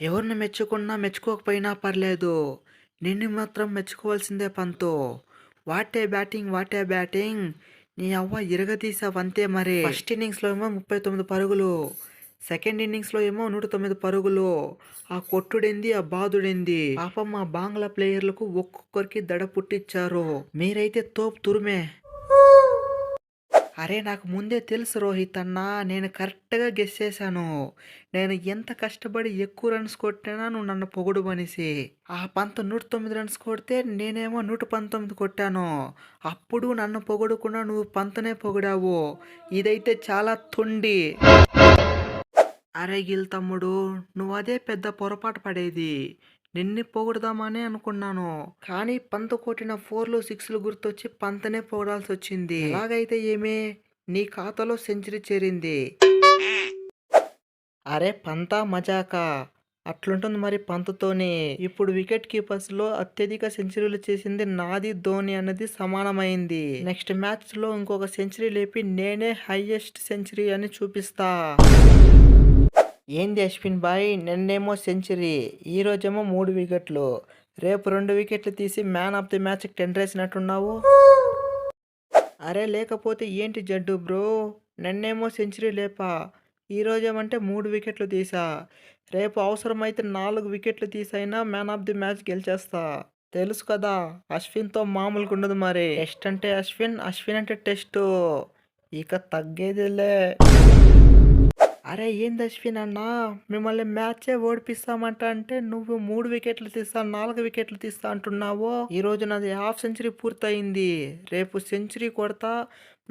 ఎవరిని మెచ్చుకున్నా మెచ్చుకోకపోయినా పర్లేదు. నిన్ను మాత్రం మెచ్చుకోవాల్సిందే పంతు. What a batting. నీ అవ్వ ఇరగదీసావంతే మరి. ఫస్ట్ ఇన్నింగ్స్లో ఏమో 39 పరుగులు, సెకండ్ ఇన్నింగ్స్లో ఏమో 109 పరుగులు. ఆ కొట్టుడేంది, ఆ బాదుడేంది. పాపం మా బంగ్లా ప్లేయర్లకు ఒక్కొక్కరికి దడ పుట్టించారు. మీరైతే తోపు తురుమే. అరే నాకు ముందే తెలుసు రోహిత్ అన్న, నేను కరెక్ట్గా గెస్ చేశాను. నేను ఎంత కష్టపడి ఎక్కువ రన్స్ కొట్టినా నువ్వు నన్ను పొగుడు మనిషి. ఆ పంత 109 రన్స్ కొడితే నేనేమో 119 కొట్టాను. అప్పుడు నన్ను పొగడకుండా నువ్వు పంతనే పొగిడావు. ఇదైతే చాలా తొండి. అరే గిల్ తమ్ముడు, నువ్వు అదే పెద్ద పొరపాటు పడేది. నిన్ను పొగుడదామనే అనుకున్నాను, కానీ పంత కొట్టిన 4లు 6లు గుర్తొచ్చి పంతనే పొగడాల్సి వచ్చింది. ఎలాగైతే ఏమే, నీ ఖాతాలో సెంచరీ చేరింది. అరే పంతా మజాకా అట్లుంటుంది మరి పంతతోని. ఇప్పుడు వికెట్ కీపర్స్ లో అత్యధిక సెంచరీలు చేసింది నాది, ధోని అన్నది సమానమైంది. నెక్స్ట్ మ్యాచ్ లో ఇంకొక సెంచరీ లేపి నేనే హైయెస్ట్ సెంచరీ అని చూపిస్తా. ఏంది అశ్విన్ బాయ్, నిన్నేమో సెంచరీ, ఈ రోజేమో 3 వికెట్లు, రేపు 2 వికెట్లు తీసి man of the match tender వేసినట్టున్నావు. అరే లేకపోతే ఏంటి జడ్డు బ్రో, నిన్నేమో సెంచరీ లేపా, ఈ రోజేమంటే 3 వికెట్లు తీసా, రేపు అవసరమైతే 4 వికెట్లు తీసైనా మ్యాన్ ఆఫ్ ది మ్యాచ్ గెలిచేస్తా. తెలుసు కదా, అశ్విన్తో మామూలుగా ఉండదు మరి. టెస్ట్ అంటే అశ్విన్, అశ్విన్ అంటే టెస్ట్, ఇక తగ్గేదిలే. అరే ఏంది అశ్విన్ అన్న, మిమ్మల్ని మ్యాచే ఓడిపిస్తామంట అంటే నువ్వు 3 వికెట్లు తీస్తా, 4 వికెట్లు తీస్తా అంటున్నావు. ఈ రోజు నాది హాఫ్ సెంచరీ పూర్తయింది, రేపు సెంచరీ కొడతా,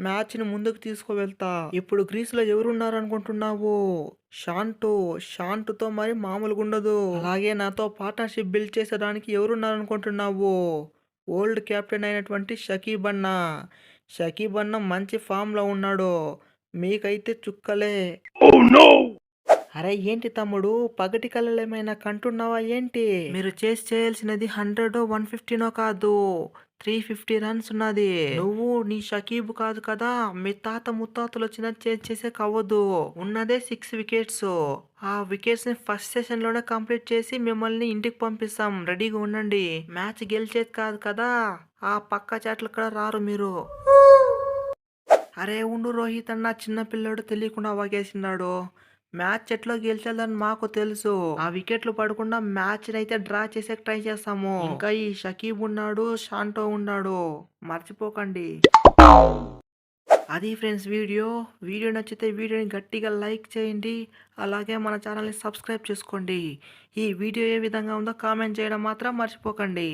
మ్యాచ్ని ముందుకు తీసుకువెళ్తా. ఇప్పుడు గ్రీస్లో ఎవరున్నారు అనుకుంటున్నావు? షాంటుతో మరి మామూలుగా ఉండదు. అలాగే నాతో పార్ట్నర్షిప్ బిల్డ్ చేసేదానికి ఎవరున్నారు అనుకుంటున్నావు? ఓల్డ్ కెప్టెన్ అయినటువంటి షకీబ్ అన్న మంచి ఫామ్లో ఉన్నాడు, మీకైతే చుక్కలే. అరే ఏంటి తమ్ముడు, పగటి కళలు ఏమైనా కంటున్నావా ఏంటి? మీరు చేయాల్సినది 100 150 కాదు, 350 రన్స్ ఉన్నది. నువ్వు నీ షకీబ్ కాదు కదా, మీ తాత ముత్తాతలు వచ్చిన చేసే కవ్వదు. ఉన్నదే 6 వికెట్స్. ఆ వికెట్స్ ని ఫస్ట్ సెషన్ లోనే కంప్లీట్ చేసి మిమ్మల్ని ఇంటికి పంపిస్తాం, రెడీగా ఉండండి. మ్యాచ్ గెలిచేది కాదు కదా, ఆ పక్క చాట్లు కూడా రారు మీరు. అరే ఉండు రోహిత్ అన్న, చిన్న పిల్లోడు తెలియకుండా వాగేసినాడు. మ్యాచ్ ఎట్లా గెలిచాలని మాకు తెలుసు. ఆ వికెట్లు పడకుండా మ్యాచ్ అయితే డ్రా చేసే ట్రై చేస్తాము. ఇంకా ఈ షకీబ్ ఉన్నాడు, షాంటో ఉన్నాడు, మర్చిపోకండి. అది ఫ్రెండ్స్ వీడియో నచ్చితే వీడియోని గట్టిగా లైక్ చేయండి. అలాగే మన ఛానల్ని సబ్స్క్రైబ్ చేసుకోండి. ఈ వీడియో ఏ విధంగా ఉందో కామెంట్ చేయడం మాత్రం మర్చిపోకండి.